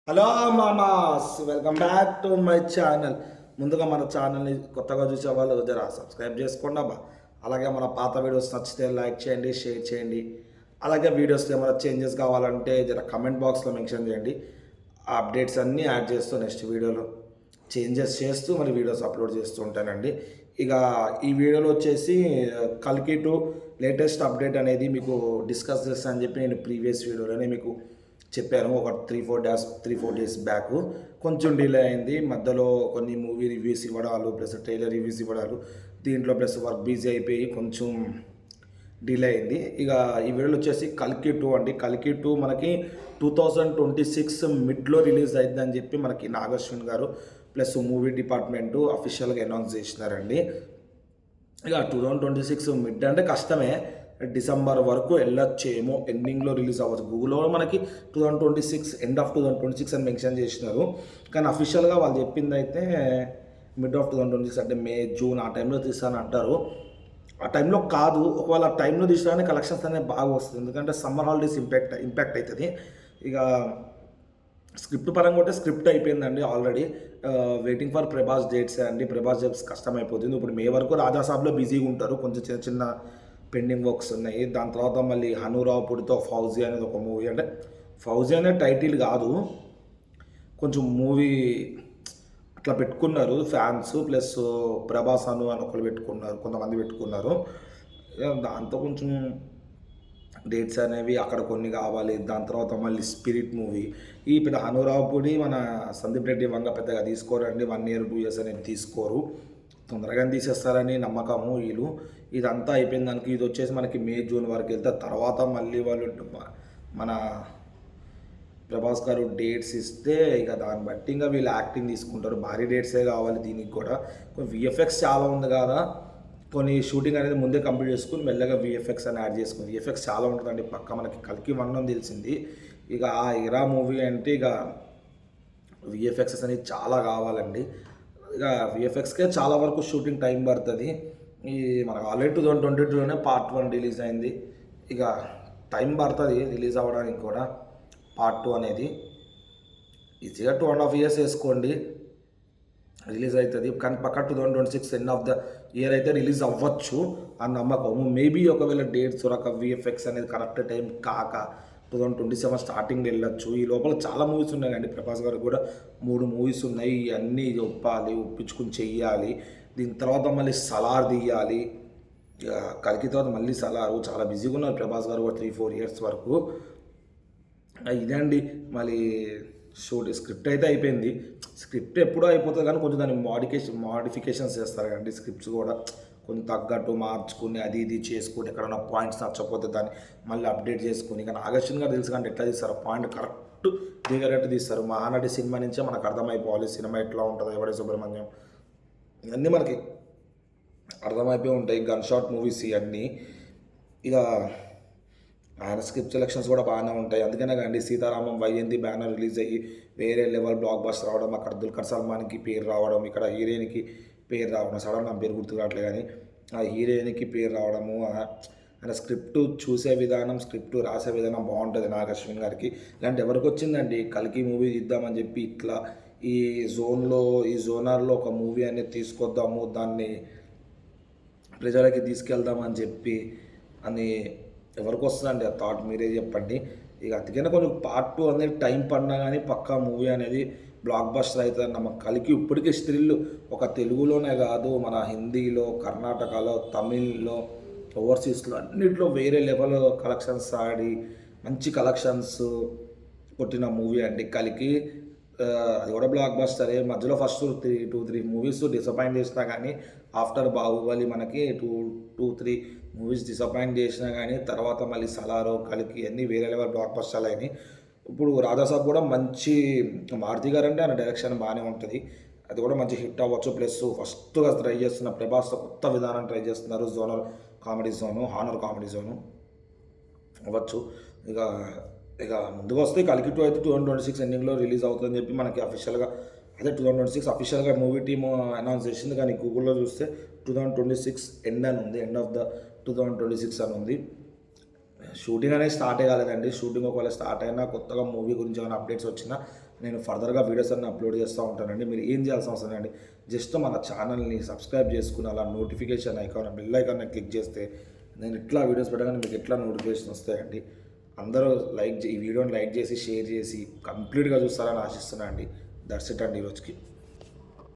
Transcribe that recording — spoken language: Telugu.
హలో మామాస్, welcome back to my channel. ముందుగా మన ఛానల్ని కొత్తగా చూసే వాళ్ళు జర సబ్స్క్రైబ్ చేసుకోండి అబ్బా. అలాగే మన పాత వీడియోస్ నచ్చితే లైక్ చేయండి, షేర్ చేయండి. అలాగే వీడియోస్లో ఏమైనా చేంజెస్ కావాలంటే జర కమెంట్ బాక్స్లో మెన్షన్ చేయండి. ఆ అప్డేట్స్ అన్నీ యాడ్ చేస్తూ నెక్స్ట్ వీడియోలో చేంజెస్ చేస్తూ మరి వీడియోస్ అప్లోడ్ చేస్తూ ఉంటానండి. ఇక ఈ వీడియోలో వచ్చేసి కల్కి 2 లేటెస్ట్ అప్డేట్ అనేది మీకు డిస్కస్ చేస్తాను అని చెప్పి నేను ప్రీవియస్ వీడియోలోనే మీకు చెప్పాను. ఒక 3-4 డేస్ బ్యాక్ కొంచెం డిలే అయింది. మధ్యలో కొన్ని మూవీ రివ్యూస్ ఇవ్వడాలు ప్లస్ ట్రైలర్ రివ్యూస్ ఇవ్వడాలు, దీంట్లో ప్లస్ వర్క్ బిజీ అయిపోయి కొంచెం డిలే అయింది. ఇక ఈ వీడియోలో వచ్చేసి కల్కి 2 అండి. కల్కి 2 మనకి 2026 మిడ్లో రిలీజ్ అవుతుందని చెప్పి మనకి నాగశ్విన్ గారు ప్లస్ మూవీ డిపార్ట్మెంటు అఫీషియల్గా అనౌన్స్ చేసినారండి. ఇక 2026 మిడ్ అంటే కష్టమే, డిసెంబర్ వరకు వెళ్ళొచ్చేమో, ఎండింగ్లో రిలీజ్ అవ్వచ్చు. గూగుల్లో మనకి 2026 ఎండ్ ఆఫ్ 2026 అని మెన్షన్ చేసినారు. కానీ అఫీషియల్గా వాళ్ళు చెప్పింది అయితే మిడ్ ఆఫ్ 2026 అంటే మే జూన్ ఆ టైంలో తీస్తాను అంటారు. ఆ టైంలో కాదు, ఒకవేళ ఆ టైంలో తీసినా కలెక్షన్స్ అనేవి బాగా వస్తుంది. ఎందుకంటే సమ్మర్ హాలిడేస్ ఇంపాక్ట్ అవుతుంది. ఇక స్క్రిప్ట్ పరంగా కూడా స్క్రిప్ట్ అయిపోయిందండి already. Waiting for Prabhas dates అండి. ప్రభాస్ డేట్స్ కష్టమైపోతుంది. ఇప్పుడు మే వరకు రాజాసాబ్లో బిజీగా ఉంటారు, కొంచెం చిన్న చిన్న పెండింగ్ వర్క్స్ ఉన్నాయి. దాని తర్వాత మళ్ళీ హనురాపుడితో ఫౌజీ అనేది ఒక మూవీ, అంటే ఫౌజీ అనే టైటిల్ కాదు, కొంచెం మూవీ అట్లా పెట్టుకున్నారు ఫ్యాన్స్. ప్లస్ ప్రభాస్ అని ఒకరు పెట్టుకున్నారు, కొంతమంది పెట్టుకున్నారు. దాంతో కొంచెం డేట్స్ అనేవి అక్కడ కొన్ని కావాలి. దాని తర్వాత మళ్ళీ స్పిరిట్ మూవీ, ఈ పెద్ద హనురాపుడి మన సందీప్ రెడ్డి వంగ పెద్దగా తీసుకోరండి. 1 year 2 years అనేది తీసుకోరు, తొందరగానే తీసేస్తారని నమ్మకము వీళ్ళు. ఇదంతా అయిపోయిన దానికి ఇది వచ్చేసి మనకి మే జూన్ వరకు వెళ్తే తర్వాత మళ్ళీ వాళ్ళు మన ప్రభాస్ గారు డేట్స్ ఇస్తే ఇక దాన్ని బట్టి ఇంకా వీళ్ళు యాక్టింగ్ తీసుకుంటారు. భారీ డేట్సే కావాలి దీనికి కూడా. విఎఫ్ఎక్స్ చాలా ఉంది కదా, కొన్ని షూటింగ్ అనేది ముందే కంప్లీట్ చేసుకుని మెల్లగా విఎఫ్ఎక్స్ అని యాడ్ చేసుకుని. విఎఫ్ఎక్స్ చాలా ఉంటుందండి పక్క. మనకి కల్కి 1 అని తెలిసింది. ఇక ఆ ఇరా మూవీ అంటే ఇక విఎఫ్ఎక్సెస్ అనేది చాలా కావాలండి. ఇక విఎఫ్ఎక్స్కే చాలా వరకు షూటింగ్ టైం పడుతుంది. ఈ మనకు ఆల్రెడీ 2022లోనే పార్ట్ 1 రిలీజ్ అయింది. ఇక టైం పడుతుంది రిలీజ్ అవ్వడానికి కూడా. పార్ట్ 2 అనేది ఈజీగా 2.5 years వేసుకోండి, రిలీజ్ అవుతుంది. కానీ పక్క 2026 ఎండ్ ఆఫ్ ద ఇయర్ అయితే రిలీజ్ అవ్వచ్చు అని నమ్మకము. మేబీ ఒకవేళ డేట్స్ ఒక విఎఫ్ఎక్స్ అనేది కరెక్ట్ టైం కాక 2027 స్టార్టింగ్ వెళ్ళొచ్చు. ఈ లోపల చాలా మూవీస్ ఉన్నాయి కండి. ప్రభాస్ గారు కూడా 3 మూవీస్ ఉన్నాయి, ఇవన్నీ ఒప్పాలి, ఒప్పించుకుని చెయ్యాలి. దీని తర్వాత మళ్ళీ సలార్ తీయాలి. కల్కి తర్వాత మళ్ళీ సలారు. చాలా బిజీగా ఉన్నారు ప్రభాస్ గారు కూడా 3-4 years వరకు. ఇదండి మళ్ళీ స్క్రిప్ట్ అయితే అయిపోయింది. స్క్రిప్ట్ ఎప్పుడో అయిపోతుంది కానీ కొంచెం దాన్ని మాడిఫికేషన్స్ చేస్తారు కదండి. స్క్రిప్ట్స్ కూడా కొంచెం తగ్గట్టు మార్చుకుని అది ఇది చేసుకుని, ఎక్కడన్నా పాయింట్స్ నచ్చకపోతే దాన్ని మళ్ళీ అప్డేట్ చేసుకుని. కానీ నాగార్జున గారు తెలుసు కానీ ఎట్లా తీస్తారు, పాయింట్ కరెక్ట్ దిగరేట్టు తీస్తారు. మహానటి సినిమా నుంచే మనకు అర్థమైపోవాలి సినిమా ఎట్లా ఉంటుంది, ఎవడే సుబ్రహ్మణ్యం, ఇవన్నీ మనకి అర్థమైపోయి ఉంటాయి. గన్ షాట్ మూవీస్ ఇవన్నీ. ఇక ఆయన స్క్రిప్ట్ సెలెక్షన్స్ కూడా బాగానే ఉంటాయి. అందుకనే కానీ సీతారామం వైజయంతి బ్యానర్ రిలీజ్ అయ్యి వేరే లెవెల్ బ్లాక్ బస్టర్ రావడం, అక్కడ దుల్కర్ సల్మాన్కి పేరు రావడం, ఇక్కడ హీరోయిన్కి పేరు రావడం, సడన్ నా పేరు గుర్తు కావట్లే కానీ ఆ హీరోయిన్కి పేరు రావడము. ఆయన స్క్రిప్ట్ చూసే విధానం, స్క్రిప్ట్ రాసే విధానం బాగుంటుంది నాగశ్విన్ గారికి. ఇలాంటి ఎవరికి వచ్చిందండి కల్కి మూవీ తీద్దామని చెప్పి ఇట్లా ఈ జోనర్లో ఒక మూవీ అనేది తీసుకొద్దాము, దాన్ని ప్రజలకి తీసుకెళ్దామని చెప్పి అని ఎవరికి వస్తుందండి ఆ థాట్, మీరే చెప్పండి. ఇక అందుకనే కొంచెం పార్ట్ 2 అనేది టైం పడినా కానీ పక్కా మూవీ అనేది బ్లాక్ బస్టర్ అవుతుంది. మన కల్కి ఇప్పటికే స్త్రీలు ఒక తెలుగులోనే కాదు, మన హిందీలో, కర్ణాటకలో, తమిళ్లో, ఓవర్సీస్లో అన్నింటిలో వేరే లెవెల్ కలెక్షన్స్ ఆడి మంచి కలెక్షన్స్ కొట్టిన మూవీ అండి కల్కి. అది కూడా బ్లాక్ బస్టరే. మధ్యలో ఫస్ట్ 2-3 మూవీస్ డిసప్పాయింట్ చేసినా కానీ, ఆఫ్టర్ బాహుబలి మనకి 2-3 మూవీస్ డిసప్పాయింట్ చేసినా కానీ తర్వాత మళ్ళీ సలారో, కల్కి అన్నీ వేరే లెవెల్ బ్లాక్ బస్టర్లు అయినాయి. ఇప్పుడు రాజాసాబ్ కూడా మంచి, మారుతి గారు అంటే ఆయన డైరెక్షన్ బాగానే ఉంటుంది, అది కూడా మంచి హిట్ అవ్వచ్చు. ప్లస్ ఫస్ట్గా ట్రై చేస్తున్న ప్రభాస్ కొత్త విధానం ట్రై చేస్తున్నారు, హానర్ కామెడీ జోను అవ్వచ్చు. ఇక ఇక ముందుకు వస్తే కల్కి 2 అయితే 2026 ఎండింగ్లో రిలీజ్ అవుతుందని చెప్పి మనకి అఫీషియల్గా, అదే 2026 అఫీషియల్గా మూవీ టీమ్ అనౌన్స్ చేసింది. కానీ గూగుల్లో చూస్తే 2026 ఎండ్ అని ఉంది, ఎండ్ ఆఫ్ ద 2026 అని ఉంది. షూటింగ్ అనేది స్టార్ట్ కాలేదండి. షూటింగ్ ఒకవేళ స్టార్ట్ అయినా, కొత్తగా మూవీ గురించి ఏమైనా అప్డేట్స్ వచ్చినా నేను ఫర్దర్గా వీడియోస్ అన్ని అప్లోడ్ చేస్తూ ఉంటానండి. మీరు ఏం చేయాల్సిన అవసరం లేదండి, జస్ట్ మన ఛానల్ని సబ్స్క్రైబ్ చేసుకుని అలా notification icon bell icon click చేస్తే నేను ఇట్లా వీడియోస్ పెట్టగానే మీకు ఎట్లా నోటిఫికేషన్ వస్తాయండి. అందరూ ఈ వీడియోని లైక్ చేసి షేర్ చేసి కంప్లీట్గా చూస్తారని ఆశిస్తున్నాను అండి. దట్స్ ఇట్ అండి ఈరోజుకి.